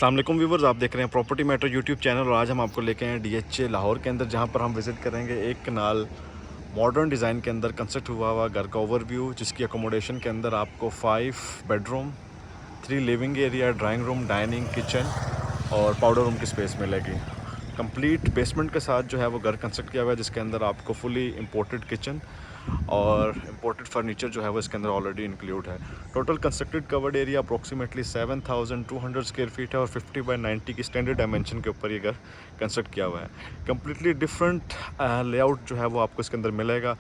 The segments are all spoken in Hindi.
अस्सलाम वालेकुम व्यूवर्स, आप देख रहे हैं प्रॉपर्टी मैटर यूट्यूब चैनल। और आज हम आपको लेके आए हैं डीएचए लाहौर के अंदर, जहां पर हम विज़िट करेंगे एक कनाल मॉडर्न डिज़ाइन के अंदर कंस्ट्रक्ट हुआ हुआ घर का ओवरव्यू, जिसकी अकोमोडेशन के अंदर आपको 5 bedroom, 3 living area, drawing room, dining, kitchen और पाउडर रूम की स्पेस मिलेगी। कंप्लीट बेसमेंट के साथ जो है वो घर कंस्ट्रक्ट किया हुआ है, जिसके अंदर आपको फुली इम्पोर्टेड किचन और इम्पोर्टेड फर्नीचर जो है वो इसके अंदर ऑलरेडी इंक्लूड है। Total constructed covered area approximately 7200 square feet है और 50 बाई 90 की स्टैंडर्ड डायमेंशन के ऊपर ये घर कंस्ट्रक्ट किया हुआ है। कम्प्लीटली डिफरेंट लेआउट जो है वो आपको इसके अंदर मिलेगा।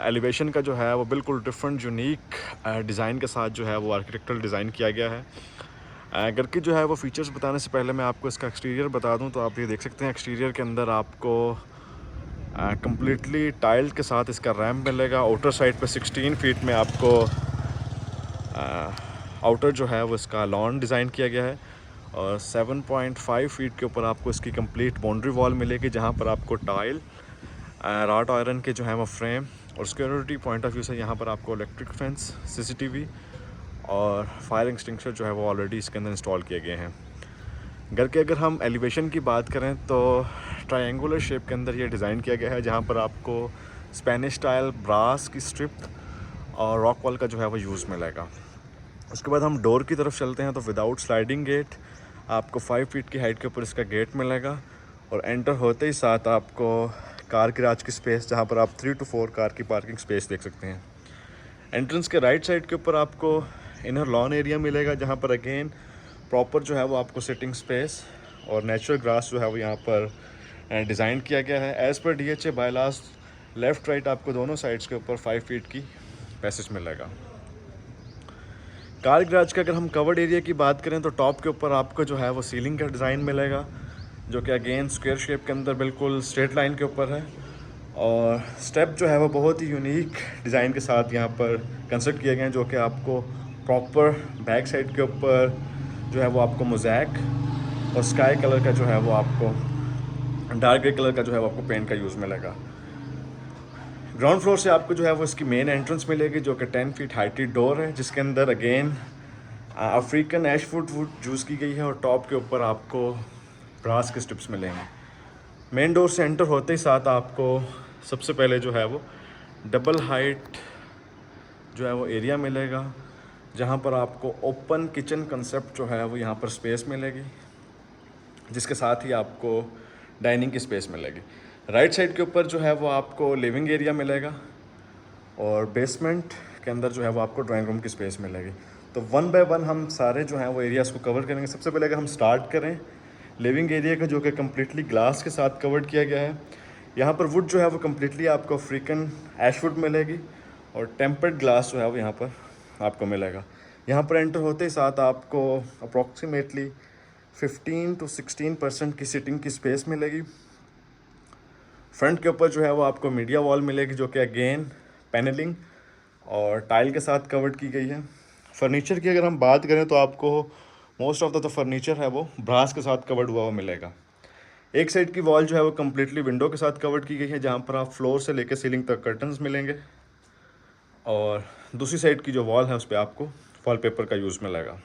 एलिवेशन का जो है वो बिल्कुल डिफरेंट यूनिक डिज़ाइन के साथ जो है वो आर्किटेक्चरल डिज़ाइन किया गया है। घर की जो है वो फीचर्स बताने से पहले मैं आपको इसका एक्सटीरियर बता दूं, तो आप ये देख सकते हैं एक्सटीरियर के अंदर आपको कम्प्लीटली टाइल के साथ इसका रैम्प मिलेगा। आउटर साइड पे 16 फीट में आपको आउटर जो है वो इसका लॉन डिज़ाइन किया गया है और 7.5 फीट के ऊपर आपको इसकी कंप्लीट बाउंड्री वॉल मिलेगी, जहाँ पर आपको टाइल, राट आयरन के जो है वो फ्रेम और सिक्योरिटी पॉइंट ऑफ व्यू से यहाँ पर आपको इलेक्ट्रिक फेंस, सीसीटीवी और फायर एक्सटिंग्विशर जो है वो ऑलरेडी इसके अंदर इंस्टॉल किए गए हैं। घर के अगर हम एलिवेशन की बात करें तो ट्रायंगुलर शेप के अंदर ये डिज़ाइन किया गया है, जहाँ पर आपको स्पेनिश स्टाइल ब्रास की स्ट्रिप और रॉक वॉल का जो है वो यूज़ मिलेगा। उसके बाद हम डोर की तरफ चलते हैं तो विदाउट स्लाइडिंग गेट आपको 5 फीट की हाइट के ऊपर इसका गेट मिलेगा और एंटर होते ही साथ आपको कार गैराज की स्पेस, जहाँ पर आप 3 to 4 कार की पार्किंग स्पेस देख सकते हैं। एंट्रेंस के राइट साइड के ऊपर आपको इनर लॉन एरिया मिलेगा, जहाँ पर अगेन प्रॉपर जो है वो आपको सिटिंग स्पेस और नेचुरल ग्रास जो है वो यहाँ पर डिज़ाइन किया गया है। As per DHA बायलास left right आपको दोनों साइड्स के ऊपर 5 फीट की पैसेज मिलेगा। कार गैराज का अगर हम कवर्ड एरिया की बात करें तो टॉप के ऊपर आपको जो है वो सीलिंग का डिज़ाइन मिलेगा, जो कि अगेन स्क्वायर शेप के अंदर बिल्कुल स्ट्रेट लाइन के ऊपर है और स्टेप जो है वो बहुत ही यूनिक डिज़ाइन के साथ यहाँ पर कंस्ट्रक्ट किए गए हैं, जो कि आपको प्रॉपर बैक साइड के ऊपर जो है वो आपको मोज़ैक और स्काई कलर का जो है वो आपको डार्क ग्रे कलर का जो है वो आपको पेंट का यूज़ मिलेगा। ग्राउंड फ्लोर से आपको जो है वो इसकी मेन एंट्रेंस मिलेगी, जो कि 10 फीट हाइटेड डोर है, जिसके अंदर again African ashwood would use की गई है और टॉप के ऊपर आपको ब्रास के स्ट्रिप्स मिलेंगे। मेन डोर से एंटर होते ही साथ आपको सबसे पहले जो है वो डबल हाइट जो है वो एरिया मिलेगा, जहाँ पर आपको ओपन किचन कंसेप्ट जो है वो यहाँ पर स्पेस मिलेगी, जिसके साथ ही आपको डाइनिंग की स्पेस मिलेगी। राइट साइड के ऊपर जो है वो आपको लिविंग एरिया मिलेगा और बेसमेंट के अंदर जो है वो आपको ड्राइंग रूम की स्पेस मिलेगी। तो 1 बाय 1 हम सारे जो हैं वो एरियाज़ को कवर करेंगे। सबसे पहले अगर हम स्टार्ट करें लिविंग एरिया का, जो कि कम्प्लीटली ग्लास के साथ कवर्ड किया गया है। यहाँ पर वुड जो है वो कम्प्लीटली आपको अफ्रीकन एशवुड मिलेगी और टेम्पर्ड ग्लास जो है वो यहाँ पर आपको मिलेगा। यहाँ पर एंटर होते ही साथ आपको अप्रॉक्सीमेटली 15 to 16% की सिटिंग की स्पेस मिलेगी। फ्रंट के ऊपर जो है वो आपको मीडिया वॉल मिलेगी, जो कि अगेन पैनलिंग और टाइल के साथ कवर्ड की गई है। फर्नीचर की अगर हम बात करें तो आपको मोस्ट ऑफ द तो फर्नीचर है वो ब्रास के साथ कवर्ड हुआ मिलेगा। एक साइड की वॉल जो है वो कम्प्लीटली विंडो के साथ कवर्ड की गई है, जहाँ पर आप फ्लोर से लेकर सीलिंग तक कर्टन्स मिलेंगे और दूसरी साइड की जो वॉल है उस पर आपको वॉलपेपर का यूज़ मिलेगा।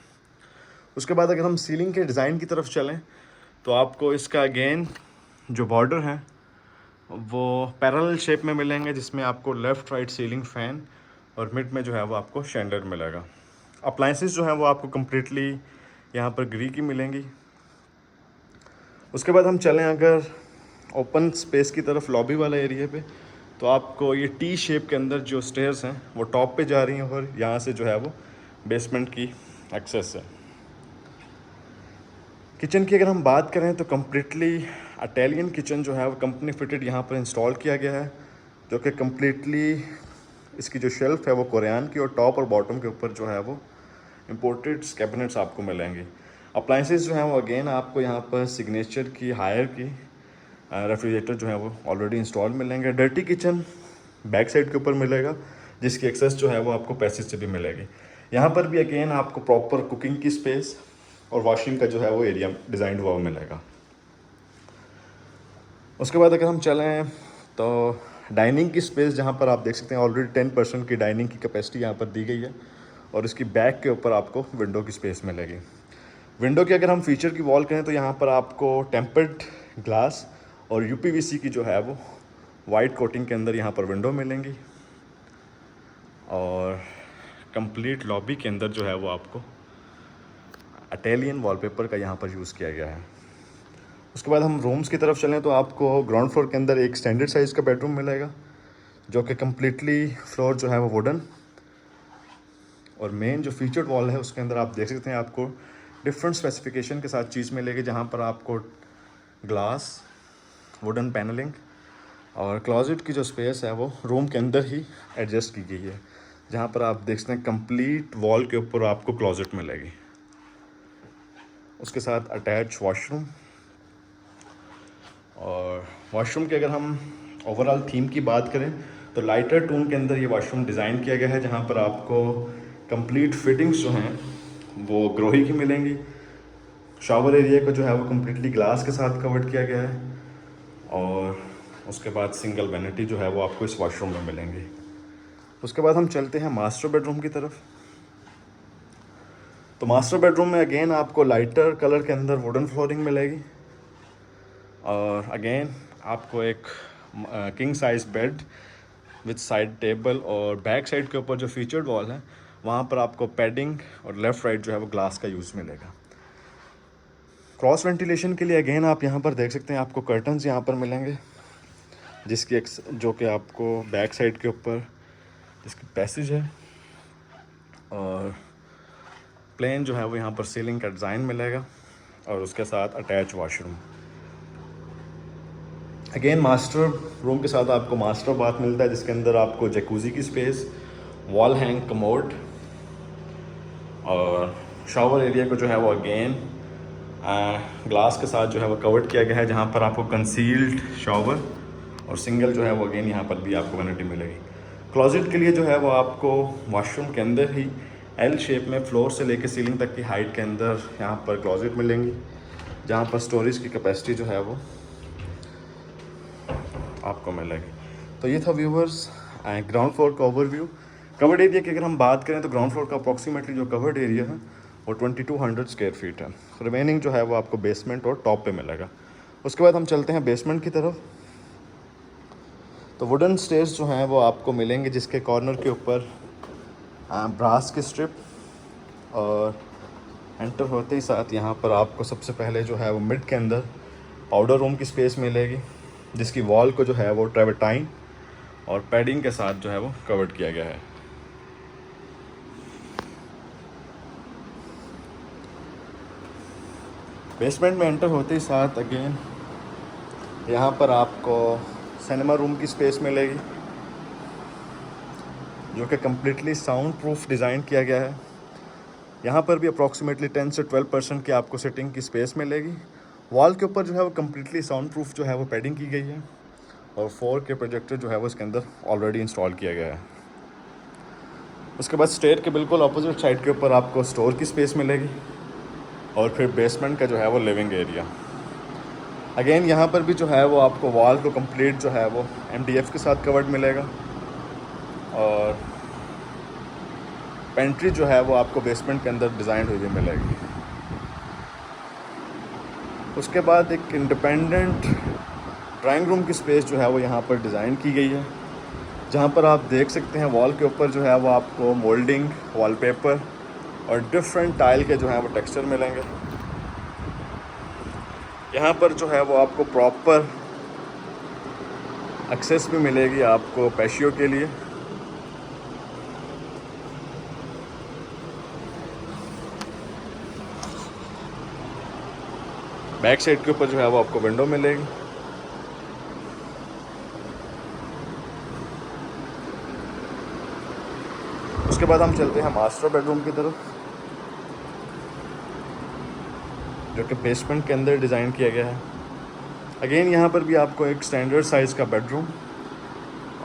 उसके बाद अगर हम सीलिंग के डिज़ाइन की तरफ चलें तो आपको इसका अगेन जो बॉर्डर है वो पैरेलल शेप में मिलेंगे, जिसमें आपको लेफ़्ट राइट सीलिंग फ़ैन और मिड में जो है वो आपको शैंडर मिलेगा। अप्लाइंसेस जो हैं वो आपको कम्प्लीटली यहाँ पर ग्री की मिलेंगी। उसके बाद हम चलें अगर ओपन स्पेस की तरफ लॉबी वाला एरिया पे, तो आपको ये टी शेप के अंदर जो स्टेयर्स हैं वो टॉप पे जा रही हैं और यहाँ से जो है वो बेसमेंट की एक्सेस है। किचन की अगर हम बात करें तो कम्प्लीटली इटालियन किचन जो है वो कंपनी फिटेड यहाँ पर इंस्टॉल किया गया है, जो कि कम्प्लीटली इसकी जो शेल्फ है वो कोरियन की और टॉप और बॉटम के ऊपर जो है वो इम्पोर्टेड कैबिनेट्स आपको मिलेंगे। अप्लाइंसेस जो हैं वो अगेन आपको यहाँ पर सिग्नेचर की, हायर की, रेफ्रिजरेटर जो है वो ऑलरेडी इंस्टॉल मिलेंगे। डर्टी किचन बैक साइड के ऊपर मिलेगा, जिसकी एक्सेस जो है वो आपको पैसेज से भी मिलेगी। यहाँ पर भी अगेन आपको प्रॉपर कुकिंग की स्पेस और वॉशिंग का जो है वो एरिया डिज़ाइन हुआ मिलेगा। उसके बाद अगर हम चलें तो डाइनिंग की स्पेस, जहाँ पर आप देख सकते हैं ऑलरेडी 10% की डाइनिंग की कैपेसिटी यहाँ पर दी गई है और इसकी बैक के ऊपर आपको विंडो की स्पेस मिलेगी। विंडो की अगर हम फीचर की वॉल करें तो यहाँ पर आपको टेम्पर्ड ग्लास और यूपीवीसी की जो है वो वाइट कोटिंग के अंदर यहाँ पर विंडो मिलेंगी। और कंप्लीट लॉबी के अंदर जो है वो आपको इटालियन वॉलपेपर का यहाँ पर यूज़ किया गया है। उसके बाद हम रूम्स की तरफ चलें तो आपको ग्राउंड फ्लोर के अंदर एक स्टैंडर्ड साइज़ का बेडरूम मिलेगा जो कि कम्प्लीटली फ्लोर जो है वो वुडन, और मेन जो फीचर्ड वॉल है उसके अंदर आप देख सकते हैं आपको डिफरेंट स्पेसिफिकेशन के साथ चीज़ मिलेगी, जहाँ पर आपको ग्लास, वुडन पैनलिंग और क्लोजेट की जो स्पेस है वो रूम के अंदर ही एडजस्ट की गई है, जहाँ पर आप देख सकते हैं कंप्लीट वॉल के ऊपर आपको क्लोजेट मिलेगी। उसके साथ अटैच वॉशरूम, और वॉशरूम की अगर हम ओवरऑल थीम की बात करें तो लाइटर टोन के अंदर ये वॉशरूम डिज़ाइन किया गया है, जहाँ पर आपको कंप्लीट फिटिंग्स जो हैं वो ग्रोही की मिलेंगी। शावर एरिया को जो है वो कम्प्लीटली ग्लास के साथ कवर्ड किया गया है, और उसके बाद सिंगल वैनिटी जो है वो आपको इस वॉशरूम में मिलेंगी। उसके बाद हम चलते हैं मास्टर बेडरूम की तरफ। तो मास्टर बेडरूम में अगेन आपको लाइटर कलर के अंदर वुडन फ्लोरिंग मिलेगी, और अगेन आपको एक king size bed with side table, और बैक साइड के ऊपर जो फीचर्ड वॉल है वहाँ पर आपको पैडिंग और लेफ़्ट राइट जो है वो ग्लास का यूज़ मिलेगा। क्रॉस वेंटिलेशन के लिए अगेन आप यहाँ पर देख सकते हैं आपको कर्टन्स यहाँ पर मिलेंगे, जिसकी जो कि आपको बैक साइड के ऊपर जिसकी पैसेज है, और प्लेन जो है वो यहाँ पर सीलिंग का डिज़ाइन मिलेगा, और उसके साथ attach washroom. Again master room के साथ आपको मास्टर बाथ मिलता है, जिसके अंदर आपको जकूज़ी की स्पेस, वॉल हैंग कमोड, और शावर एरिया को जो है वो अगेन ग्लास के साथ जो है वो कवर्ड किया गया है, जहाँ पर आपको कंसील्ड शावर और सिंगल जो है वो अगेन यहाँ पर भी आपको वैनिटी मिलेगी। क्लोजेट के लिए जो है वो आपको वॉशरूम के अंदर ही एल शेप में फ्लोर से लेकर सीलिंग तक की हाइट के अंदर यहाँ पर क्लोजेट मिलेंगी, जहाँ पर स्टोरेज की कैपेसिटी जो है वो आपको मिलेगी। तो ये था व्यूवर्स ग्राउंड फ्लोर का ओवरव्यू। कवर्ड एरिया की अगर हम बात करें तो ग्राउंड फ्लोर का अप्रॉक्सीमेटली जो कवर्ड एरिया है वो 2200 स्क्वायर फीट है। रिमेनिंग जो है वो आपको बेसमेंट और टॉप पे मिलेगा। उसके बाद हम चलते हैं बेसमेंट की तरफ। तो वुडन स्टेयर्स जो हैं वो आपको मिलेंगे, जिसके कॉर्नर के ऊपर ब्रास की स्ट्रिप, और एंटर होते ही साथ यहाँ पर आपको सबसे पहले जो है वो मिड के अंदर पाउडर रूम की स्पेस मिलेगी, जिसकी वॉल को जो है वो ट्रेवर्टाइन और पैडिंग के साथ जो है वो कवर्ड किया गया है। बेसमेंट में एंटर होते ही साथ अगेन यहाँ पर आपको सिनेमा रूम की स्पेस मिलेगी, जो कि कम्प्लीटली साउंड प्रूफ डिज़ाइन किया गया है। यहाँ पर भी अप्रॉक्सीमेटली 10 से 12% की आपको सिटिंग की स्पेस मिलेगी। वॉल के ऊपर जो है वो कम्प्लीटली साउंड प्रूफ जो है वो पैडिंग की गई है, और 4K प्रोजेक्टर जो है वो इसके अंदर ऑलरेडी इंस्टॉल किया गया है। उसके बाद स्टेयर के बिल्कुल अपोजिट साइड के ऊपर आपको स्टोर की स्पेस मिलेगी, और फिर बेसमेंट का जो है वो लिविंग एरिया। अगेन यहाँ पर भी जो है वो आपको वॉल को कंप्लीट जो है वो MDF के साथ कवर्ड मिलेगा, और पेंट्री जो है वो आपको बेसमेंट के अंदर डिज़ाइन हुई हुई मिलेगी। उसके बाद एक इंडिपेंडेंट ड्राइंग रूम की स्पेस जो है वो यहाँ पर डिज़ाइन की गई है, जहाँ पर आप देख सकते हैं वॉल के ऊपर जो है वो आपको मोल्डिंग, वॉलपेपर और डिफरेंट टाइल के जो हैं वो टेक्सचर मिलेंगे। यहाँ पर जो है वो आपको प्रॉपर एक्सेस भी मिलेगी आपको पैशियो के लिए। बैक साइड के ऊपर जो है वो आपको विंडो मिलेगी। उसके बाद हम चलते हैं मास्टर बेडरूम की तरफ, जो कि बेसमेंट के अंदर डिज़ाइन किया गया है। अगेन यहाँ पर भी आपको एक स्टैंडर्ड साइज़ का बेडरूम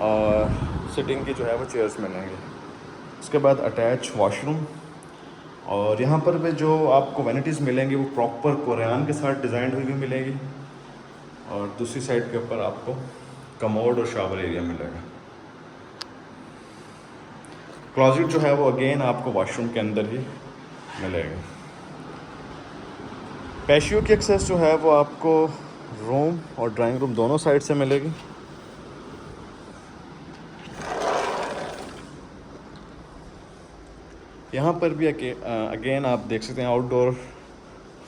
और सिटिंग की जो है वो चेयर्स मिलेंगे। उसके बाद अटैच वॉशरूम, और यहाँ पर भी जो आपको वैनिटीज़ मिलेंगी वो प्रॉपर कोरियान के साथ डिज़ाइन हुई भी मिलेगी, और दूसरी साइड के ऊपर आपको कमोड और शावर एरिया मिलेगा। क्लोजेट जो है वो अगेन आपको वॉशरूम के अंदर ही मिलेगा। पैशियो की एक्सेस जो है वो आपको रूम और ड्राइंग रूम दोनों साइड से मिलेगी। यहाँ पर भी अगेन आप देख सकते हैं आउटडोर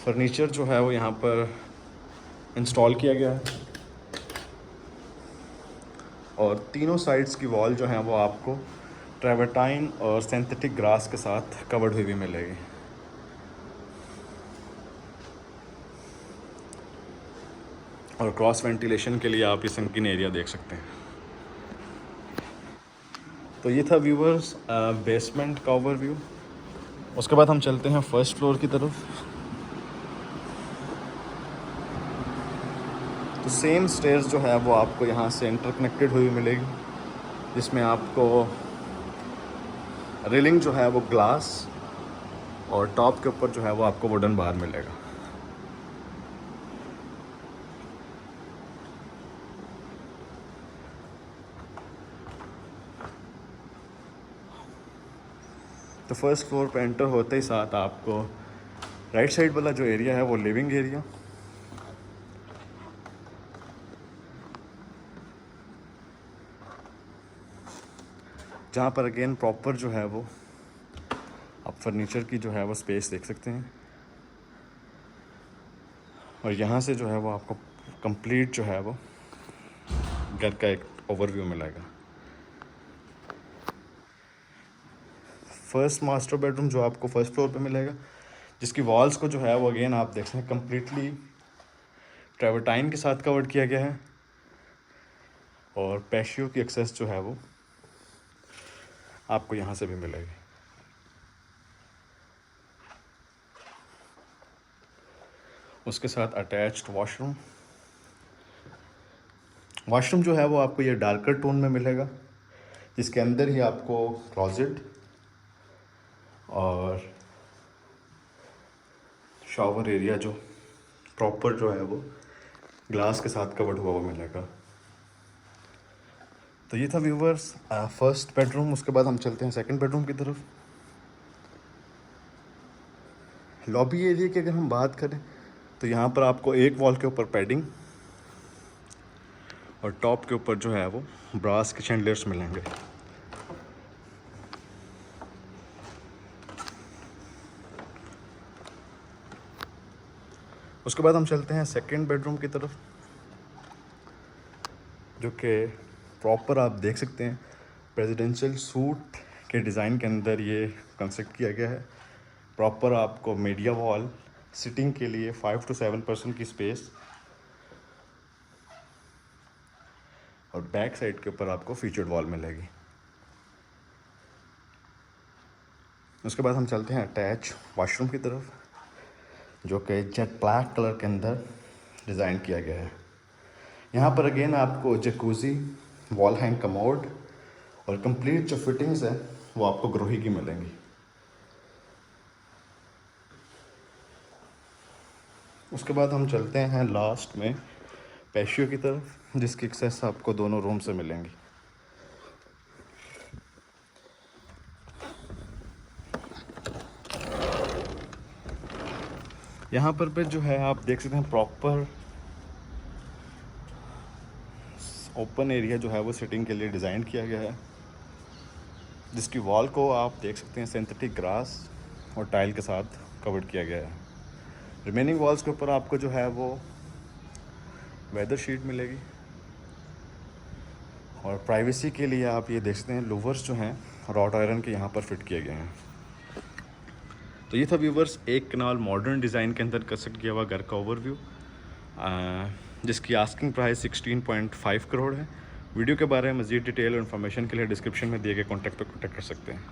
फर्नीचर जो है वो यहाँ पर इंस्टॉल किया गया है, और तीनों साइड्स की वॉल जो है वो आपको ट्रेवर्टाइन और सिंथेटिक ग्रास के साथ कवर्ड हुई भी मिलेगी। और क्रॉस वेंटिलेशन के लिए आप ये संकीन एरिया देख सकते हैं। तो ये था व्यूवर्स बेसमेंट का ओवरव्यू। उसके बाद हम चलते हैं फर्स्ट फ्लोर की तरफ। तो सेम स्टेयर्स जो है वो आपको यहाँ से इंटरकनेक्टेड हुई मिलेगी, जिसमें आपको रेलिंग जो है वो ग्लास और टॉप के ऊपर जो है वो आपको वुडन बार मिलेगा। तो फर्स्ट फ्लोर पे एंटर होते ही साथ आपको राइट साइड वाला जो एरिया है वो लिविंग एरिया, जहाँ पर अगेन प्रॉपर जो है वो आप फर्नीचर की जो है वो स्पेस देख सकते हैं। और यहाँ से जो है वो आपको कंप्लीट जो है वो घर का एक ओवरव्यू मिलेगा। फर्स्ट मास्टर बेडरूम जो आपको फर्स्ट फ्लोर पे मिलेगा, जिसकी वॉल्स को जो है वो अगेन आप देख सकते हैं कम्प्लीटली ट्रेवर्टाइन के साथ कवर्ड किया गया है, और पैशियो की एक्सेस जो है वो आपको यहाँ से भी मिलेगी। उसके साथ अटैच्ड वॉशरूम जो है वो आपको ये डार्कर टोन में मिलेगा, जिसके अंदर ही आपको क्लोजेट और शावर एरिया जो प्रॉपर जो है वो ग्लास के साथ कवर्ड हुआ हुआ मिलेगा। तो ये था व्यूवर्स फर्स्ट बेडरूम। उसके बाद हम चलते हैं सेकंड बेडरूम की तरफ। लॉबी एरिया की अगर हम बात करें तो यहाँ पर आपको एक वॉल के ऊपर पैडिंग और टॉप के ऊपर जो है वो ब्रास के शैंडलियर्स मिलेंगे। उसके बाद हम चलते हैं सेकंड बेडरूम की तरफ, जो कि प्रॉपर आप देख सकते हैं प्रेसिडेंशियल सूट के डिज़ाइन के अंदर ये कंस्ट्रक्ट किया गया है। प्रॉपर आपको मीडिया वॉल सिटिंग के लिए 5 to 7% की स्पेस, और बैक साइड के ऊपर आपको फीचर्ड वॉल मिलेगी। उसके बाद हम चलते हैं अटैच वॉशरूम की तरफ, जो कि जेट ब्लैक कलर के अंदर डिज़ाइन किया गया है। यहाँ पर अगेन आपको जकूज़ी, वॉल हैंग कमोड और कंप्लीट जो फिटिंग्स है वो आपको ग्रोही की मिलेंगी। उसके बाद हम चलते हैं लास्ट में पैशियो की तरफ, जिसकी एक्सेस आपको दोनों रूम से मिलेंगी। यहाँ पर जो है आप देख सकते हैं प्रॉपर ओपन एरिया जो है वो सिटिंग के लिए डिज़ाइन किया गया है, जिसकी वॉल को आप देख सकते हैं सिंथेटिक ग्रास और टाइल के साथ कवर्ड किया गया है। रिमेनिंग वॉल्स के ऊपर आपको जो है वो वेदर शीट मिलेगी, और प्राइवेसी के लिए आप ये देख सकते हैं लूवर्स जो हैं रॉट आयरन के यहाँ पर फिट किए गए हैं। तो ये था व्यूवर्स एक कनाल मॉडर्न डिज़ाइन के अंदर कंस्ट्रक्ट किया हुआ घर का ओवरव्यू, जिसकी आस्किंग प्राइस 16.5 करोड़ है। वीडियो के बारे में मज़ीद डिटेल और इन्फॉर्मेशन के लिए डिस्क्रिप्शन में दिए गए कॉन्टैक्ट पर कॉन्टैक्ट कर सकते हैं।